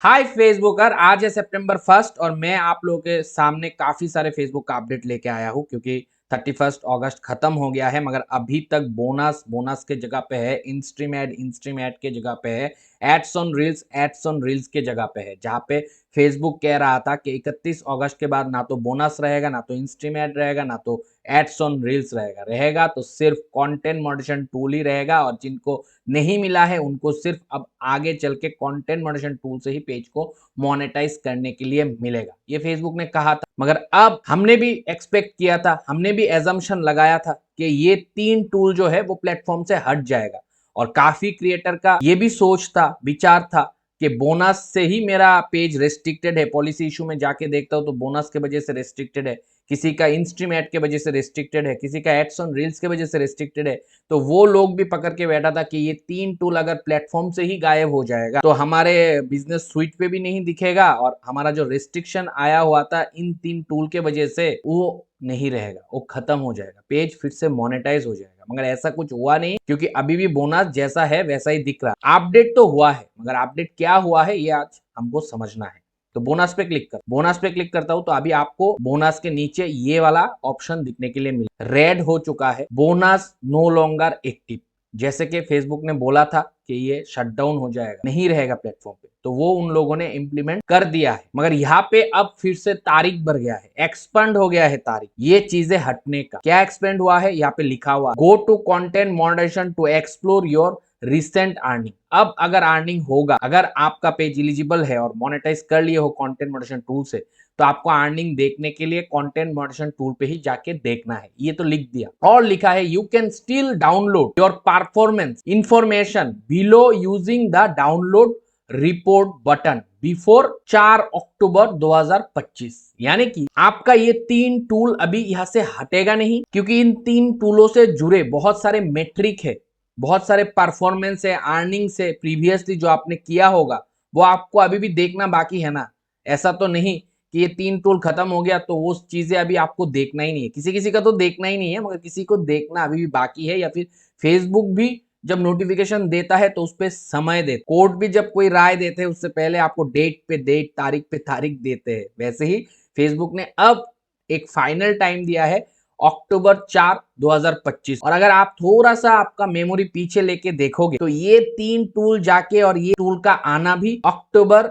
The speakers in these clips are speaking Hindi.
हाय फेसबुकर, आज है सितंबर 1 और मैं आप लोगों के सामने काफी सारे फेसबुक का अपडेट लेके आया हूँ क्योंकि 31 अगस्त खत्म हो गया है। मगर अभी तक बोनस के जगह पे है इंस्ट्रीम एड के जगह पे है एड्स ऑन रील्स के जगह पे है, जहाँ पे फेसबुक कह रहा था कि 31 अगस्त के बाद ना तो बोनस रहेगा, ना तो इंस्ट्रीम एड रहेगा, ना तो एड्स ऑन रील्स रहेगा तो सिर्फ कंटेंट मॉडरेशन टूल ही रहेगा। और जिनको नहीं मिला है उनको सिर्फ अब आगे चल के कंटेंट मॉडरेशन टूल से ही पेज को मोनेटाइज करने के लिए मिलेगा, ये फेसबुक ने कहा था। मगर अब हमने भी एक्सपेक्ट किया था, हमने भी एजम्पशन लगाया था कि ये तीन टूल जो है वो प्लेटफॉर्म से हट जाएगा। और काफी क्रिएटर का ये भी सोच था, विचार था कि बोनस से ही मेरा पेज रेस्ट्रिक्टेड है। पॉलिसी इशू में जाके देखता हूं तो बोनस के वजह से रेस्ट्रिक्टेड है, किसी का इंस्ट्रीम एड के वजह से रेस्ट्रिक्टेड है, किसी का एड्स ऑन रील्स के वजह से रेस्ट्रिक्टेड है। तो वो लोग भी पकड़ के बैठा था कि ये तीन टूल अगर प्लेटफॉर्म से ही गायब हो जाएगा तो हमारे बिजनेस स्विच पे भी नहीं दिखेगा और हमारा जो रिस्ट्रिक्शन आया हुआ था इन तीन टूल के वजह से वो नहीं रहेगा, वो खत्म हो जाएगा, पेज फिर से मोनेटाइज हो जाएगा। मगर ऐसा कुछ हुआ नहीं क्योंकि अभी भी बोनस जैसा है वैसा ही दिख रहा है। अपडेट तो हुआ है मगर अपडेट क्या हुआ है ये आज हमको समझना है। तो बोनस पे क्लिक कर, बोनस पे क्लिक करता हूं तो अभी आपको बोनस के नीचे ये वाला ऑप्शन दिखने के लिए मिला, रेड हो चुका है, बोनस नो लॉन्गर एक्टिव। जैसे कि फेसबुक ने बोला था कि ये शटडाउन हो जाएगा, नहीं रहेगा प्लेटफॉर्म पे, तो वो उन लोगों ने इंप्लीमेंट कर दिया है। मगर यहाँ पे अब फिर से तारीख बढ़ गया है, एक्सपेंड हो गया है तारीख, ये चीजें हटने का। क्या एक्सपेंड हुआ है, यहाँ पे लिखा हुआ go to content moderation to explore your recent earning. अब अगर अर्निंग होगा, अगर आपका पेज एलिजिबल है और मोनेटाइज कर लिए हो कंटेंट मॉडरेशन टूल से, तो आपको अर्निंग देखने के लिए कंटेंट मॉडरेशन टूल पे ही जाके देखना है, ये तो लिख दिया। और लिखा है you can still download your performance information below using the download report button before 4 अक्टूबर 2025। यानी कि आपका ये तीन टूल अभी यहां से हटेगा नहीं, क्योंकि इन तीन टूलों से जुड़े बहुत सारे मेट्रिक है, बहुत सारे परफॉर्मेंस है, अर्निंग से प्रीवियसली जो आपने किया होगा वो आपको अभी भी देखना बाकी है ना। ऐसा तो नहीं कि ये तीन टूल खत्म हो गया तो वो चीजें अभी आपको देखना ही नहीं है। किसी किसी का तो देखना ही नहीं है, मगर किसी को देखना अभी भी बाकी है। या फिर फेसबुक भी जब नोटिफिकेशन देता है तो उस पर समय दे, कोर्ट भी जब कोई राय देते हैं उससे पहले आपको डेट पे डेट, तारीख पे तारीख देते हैं। वैसे ही फेसबुक ने अब एक फाइनल टाइम दिया है, अक्टूबर 4 2025। और अगर आप थोड़ा सा आपका मेमोरी पीछे लेके देखोगे तो ये तीन टूल जाके और ये टूल का आना भी अक्टूबर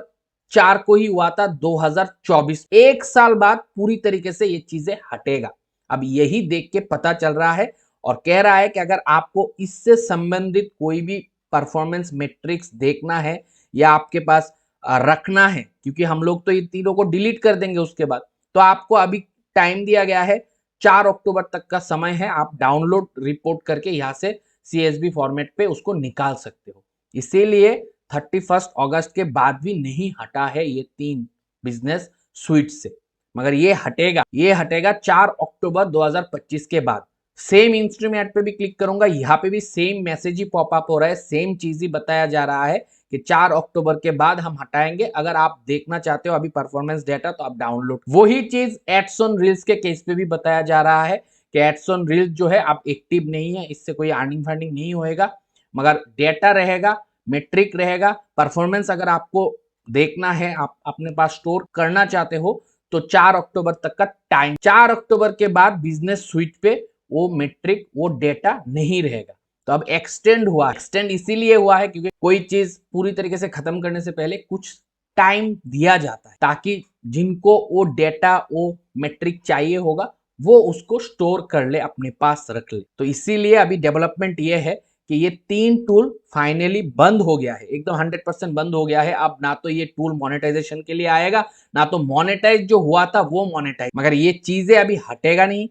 4 को ही हुआ था 2024। एक साल बाद पूरी तरीके से ये चीजें हटेगा। अब यही देख के पता चल रहा है और कह रहा है कि अगर आपको इससे संबंधित कोई भी परफॉर्मेंस मेट्रिक्स देखना है या आपके पास रखना है, क्योंकि हम लोग तो ये तीनों को डिलीट कर देंगे उसके बाद, तो आपको अभी टाइम दिया गया है, 4 अक्टूबर तक का समय है। आप डाउनलोड रिपोर्ट करके यहाँ से CSV फॉर्मेट पे उसको निकाल सकते हो। इसीलिए 31 अगस्त के बाद भी नहीं हटा है ये तीन बिजनेस स्वीट से, मगर ये हटेगा 4 अक्टूबर 2025 के बाद। सेम इंस्ट्रूमेंट पे भी क्लिक करूंगा, यहाँ पे भी सेम मैसेज ही पॉपअप हो रहा है, सेम चीज ही बताया जा रहा है कि 4 अक्टूबर के बाद हम हटाएंगे। अगर आप देखना चाहते हो अभी परफॉर्मेंस डेटा तो आप डाउनलोड। वही चीज एड्स ऑन रील्स के केस पे भी बताया जा रहा है कि एड्स ऑन रील्स जो है आप एक्टिव नहीं है, इससे कोई अर्निंग फंडिंग नहीं होएगा, मगर डेटा रहेगा, मेट्रिक रहेगा, परफॉर्मेंस अगर आपको देखना है, आप अपने पास स्टोर करना चाहते हो तो 4 अक्टूबर तक का टाइम। 4 अक्टूबर के बाद बिजनेस स्विच पे वो मेट्रिक, वो डेटा नहीं रहेगा। तो अब एक्सटेंड हुआ, एक्सटेंड इसीलिए हुआ है क्योंकि कोई चीज पूरी तरीके से खत्म करने से पहले कुछ टाइम दिया जाता है, ताकि जिनको वो डेटा, वो मेट्रिक चाहिए होगा वो उसको स्टोर कर ले, अपने पास रख ले। तो इसीलिए अभी डेवलपमेंट ये है कि ये तीन टूल फाइनली बंद हो गया है, एकदम 100% बंद हो गया है। अब ना तो ये टूल मोनेटाइजेशन के लिए आएगा, ना तो मोनेटाइज जो हुआ था वो मोनेटाइज, मगर ये चीजें अभी हटेगा नहीं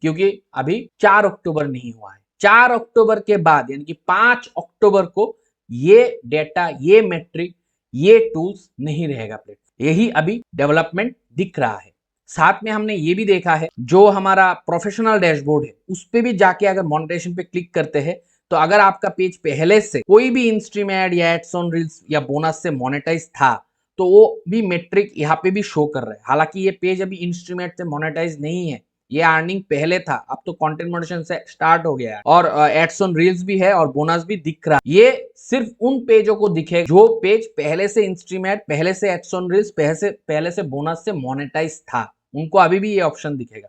क्योंकि अभी 4 अक्टूबर नहीं हुआ है। 4 अक्टूबर के बाद यानी कि 5 अक्टूबर को ये डेटा, ये मेट्रिक, ये टूल्स नहीं रहेगा प्लेटफॉर्म। यही अभी डेवलपमेंट दिख रहा है। साथ में हमने ये भी देखा है, जो हमारा प्रोफेशनल डैशबोर्ड है उस पे भी जाके अगर मोनेटाइजेशन पे क्लिक करते हैं तो अगर आपका पेज पहले से कोई भी इंस्ट्रीम एड या एड्स ऑन रील्स या बोनस से मोनेटाइज था तो वो भी मेट्रिक यहाँ पे भी शो कर रहा है। हालांकि ये पेज अभी इंस्ट्रीम एड से मोनेटाइज नहीं है, ये अर्निंग पहले था, अब तो कंटेंट मॉडरेशन से स्टार्ट हो गया है और एड्स ऑन रील्स भी है और बोनस भी दिख रहा है। ये सिर्फ उन पेजों को दिखेगा जो पेज पहले से इंस्ट्रीम एड, पहले से एड्स ऑन रील्स, पहले से बोनस से मोनेटाइज था, उनको अभी भी ये ऑप्शन दिखेगा।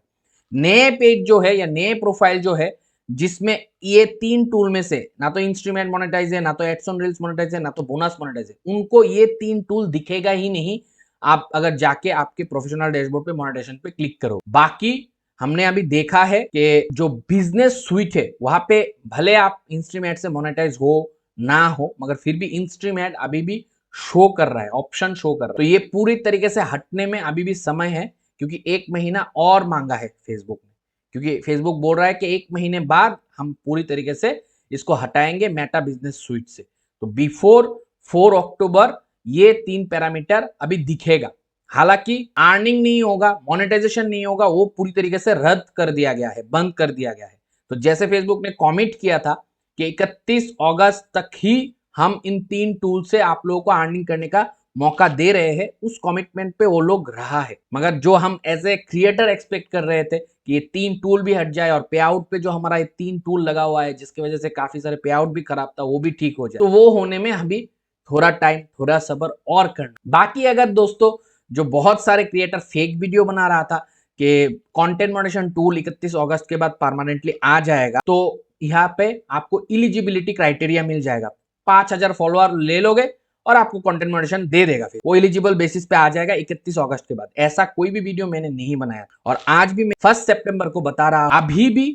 नए पेज जो है या नए प्रोफाइल जो है जिसमें ये 3 टूल में से ना तो इंस्ट्रीमेंट मोनेटाइज है, ना तो एड्स ऑन रील्स मोनेटाइज है, ना तो बोनस मोनेटाइज है, उनको ये 3 टूल दिखेगा ही नहीं। आप अगर जाके आपके प्रोफेशनल डैशबोर्ड पे मोनेटाइजेशन पे क्लिक करो। बाकी हमने अभी देखा है कि जो बिजनेस स्विच है वहां पे भले आप इंस्ट्रीमेंट से मोनेटाइज हो ना हो, मगर फिर भी इंस्ट्रीमेंट अभी भी शो कर रहा है, ऑप्शन शो कर रहा है। तो ये पूरी तरीके से हटने में अभी भी समय है, क्योंकि 1 महीना और मांगा है फेसबुक ने, क्योंकि फेसबुक बोल रहा है कि 1 महीने बाद हम पूरी तरीके से इसको हटाएंगे मेटा बिजनेस स्विच से। तो बिफोर 4 अक्टूबर ये 3 पैरामीटर अभी दिखेगा। हालांकि अर्निंग नहीं होगा, मोनेटाइजेशन नहीं होगा, वो पूरी तरीके से रद्द कर दिया गया है, बंद कर दिया गया है। तो जैसे फेसबुक ने कमिट किया था कि 31 अगस्त तक ही हम इन 3 टूल से आप लोगों को अर्निंग करने का मौका दे रहे हैं, उस कमिटमेंट पे वो लोग रहा है। मगर जो हम एज ए क्रिएटर एक्सपेक्ट कर रहे थे कि ये 3 टूल भी हट जाए और पे आउट पे जो हमारा ये 3 टूल लगा हुआ है जिसकी वजह से काफी सारे पे आउट भी खराब था, वो भी ठीक हो जाए, तो वो होने में अभी थोड़ा टाइम, थोड़ा सब्र और करना। बाकी अगर दोस्तों जो बहुत सारे क्रिएटर फेक वीडियो बना रहा था कि कंटेंट मॉडरेशन टूल 31 अगस्त के बाद परमानेंटली आ जाएगा, तो यहाँ पे आपको इलिजिबिलिटी क्राइटेरिया मिल जाएगा। 5000 फॉलोअर ले लोगे और आपको कंटेंट मॉडरेशन दे देगा, फिर वो एलिजिबल बेसिस पे आ जाएगा 31 अगस्त के बाद। ऐसा कोई भी वीडियो मैंने नहीं बनाया और आज भी मैं 1 सितंबर को बता रहा हूं, अभी भी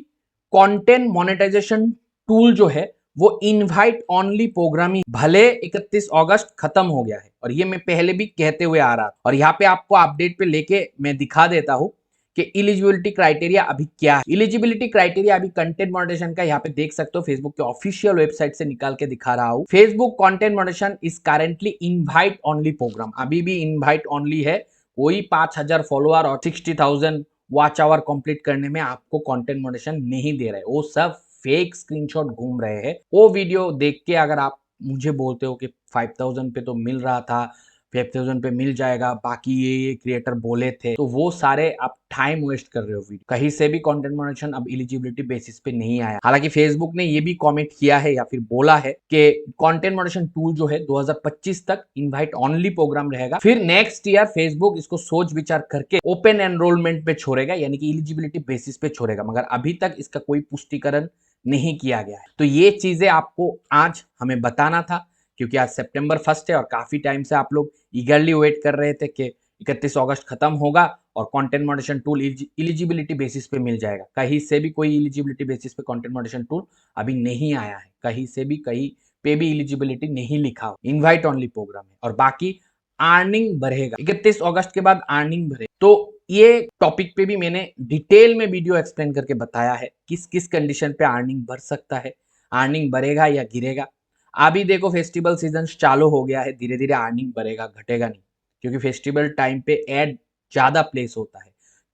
कंटेंट मोनेटाइजेशन टूल जो है वो इनवाइट ओनली प्रोग्रामिंग, भले 31 अगस्त खत्म हो गया है और ये मैं पहले भी कहते हुए आ रहा था, और यहाँ पे आपको अपडेट पे लेके मैं दिखा देता हूं कि इलिजिबिलिटी क्राइटेरिया अभी क्या है। इलिजिबिलिटी क्राइटेरिया अभी कंटेंट मॉडरेशन का यहाँ पे देख सकते हो, फेसबुक के ऑफिशियल वेबसाइट से निकाल के दिखा रहा हूँ। Facebook content moderation is currently invite only programme, अभी भी इनवाइट ओनली है। कोई 5000 फॉलोअर और 60,000 वॉच आवर कंप्लीट करने में आपको कंटेंट मॉडरेशन नहीं दे रहे, वो सब फेक स्क्रीनशॉट घूम रहे हैं। वो वीडियो देख के अगर आप मुझे बोलते हो कि 5000 पे तो मिल रहा था, 5000 पे मिल जाएगा, बाकी ये क्रिएटर बोले थे, तो वो सारे आप टाइम वेस्ट कर रहे हो। वीडियो कहीं से भी कंटेंट मॉडरेशन अब एलिजिबिलिटी बेसिस पे नहीं आया। हालांकि फेसबुक ने ये भी कमेंट किया है या फिर बोला है कि कंटेंट मॉडरेशन टूल जो है 2025 तक इनवाइट ओनली प्रोग्राम रहेगा, फिर नेक्स्ट ईयर फेसबुक इसको सोच विचार करके ओपन एनरोलमेंट पे छोड़ेगा, यानी कि एलिजिबिलिटी बेसिस पे छोड़ेगा, मगर अभी तक इसका कोई पुष्टिकरण नहीं किया गया है। तो ये चीजें आपको आज हमें बताना था, क्योंकि आज सितंबर 1 है और काफी टाइम से आप लोग ईगरली वेट कर रहे थे कि 31 अगस्त खत्म होगा और content moderation tool eligibility basis पे मिल जाएगा। कहीं से भी कोई एलिजिबिलिटी बेसिस पे कंटेंट मॉडरेशन टूल अभी नहीं आया है, कहीं से भी कहीं पे भी एलिजिबिलिटी नहीं लिखा हो, इनवाइट ओनली प्रोग्राम है। और बाकी अर्निंग बढ़ेगा 31 अगस्त के बाद, अर्निंग बढ़ेगा। तो ये टॉपिक पे भी मैंने डिटेल में वीडियो एक्सप्लेन करके बताया है किस किस कंडीशन पे अर्निंग बढ़ सकता है, अर्निंग बढ़ेगा या गिरेगा। अभी देखो फेस्टिवल सीजन चालू हो गया है, धीरे धीरे अर्निंग बढ़ेगा, घटेगा नहीं, क्योंकि फेस्टिवल टाइम पे एड ज्यादा प्लेस होता है,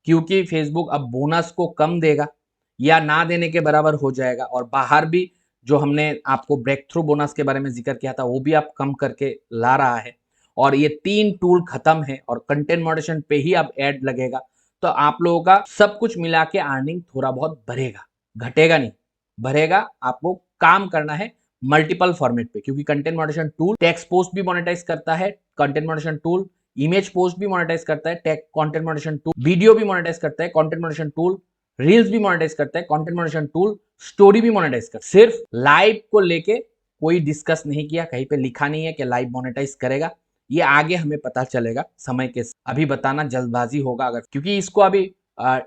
क्योंकि फेसबुक अब बोनस को कम देगा या ना देने के बराबर हो जाएगा। और बाहर भी जो हमने आपको ब्रेक थ्रू बोनस के बारे में जिक्र किया था वो भी आप कम करके ला रहा है, और ये 3 टूल खत्म है और कंटेंट मॉडरेशन पे ही अब एड लगेगा। तो आप लोगों का सब कुछ मिला के अर्निंग थोड़ा बहुत बढ़ेगा, घटेगा नहीं, बढ़ेगा। आपको काम करना है मल्टीपल फॉर्मेट पे, क्योंकि content moderation tool text post भी मोनेटाइज करता है, content moderation tool image post भी मोनेटाइज करता है, कंटेंट मॉडरेशन टूल वीडियो भी मोनेटाइज करता है, कंटेंट मॉडरेशन टूल रील्स भी मोनेटाइज करता है, कंटेंट मॉडरेशन टूल स्टोरी भी मोनेटाइज करता है। सिर्फ लाइव को लेके कोई डिस्कस नहीं किया, कहीं पे लिखा नहीं है कि लाइव मोनेटाइज करेगा, ये आगे हमें पता चलेगा समय के। अभी बताना जल्दबाजी होगा अगर, क्योंकि इसको अभी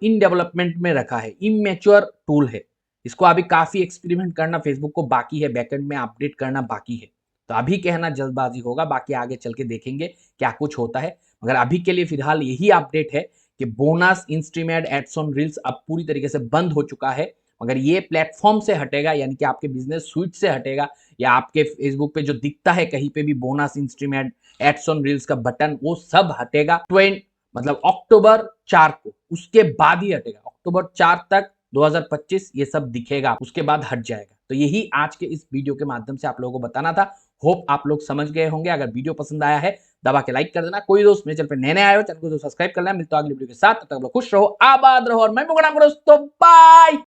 इन डेवलपमेंट में रखा है, इमेच्योर टूल है, इसको अभी काफी एक्सपेरिमेंट करना फेसबुक को बाकी है, बैकएंड में अपडेट करना बाकी है। तो अभी कहना जल्दबाजी होगा, बाकी आगे चल के देखेंगे क्या कुछ होता है। मगर अभी के लिए फिलहाल यही अपडेट है कि बोनस, इंस्ट्रीमेड, एड्स ऑन रील्स अब पूरी तरीके से बंद हो चुका है। मगर ये प्लेटफॉर्म से हटेगा, यानी कि आपके बिजनेस स्विच से हटेगा, या आपके फेसबुक पे जो दिखता है कहीं पे भी बोनस, इंस्ट्रीमेड, एड्स ऑन रील्स का बटन, वो सब हटेगा मतलब अक्टूबर 4 को, उसके बाद ही हटेगा। अक्टूबर 4 तक 2025 ये सब दिखेगा, उसके बाद हट जाएगा। तो यही आज के इस वीडियो के माध्यम से आप लोगों को बताना था। होप आप लोग समझ गए होंगे। अगर वीडियो पसंद आया है दबा के लाइक कर देना। कोई दोस्त मेरे चैनल पे नए आए हो, चैनल को सब्सक्राइब कर लेना। मिलता हूं अगली वीडियो के साथ, तब तक आप लोग खुश रहो, आबाद रहो और मैं मुकराम दोस्तों, बाय।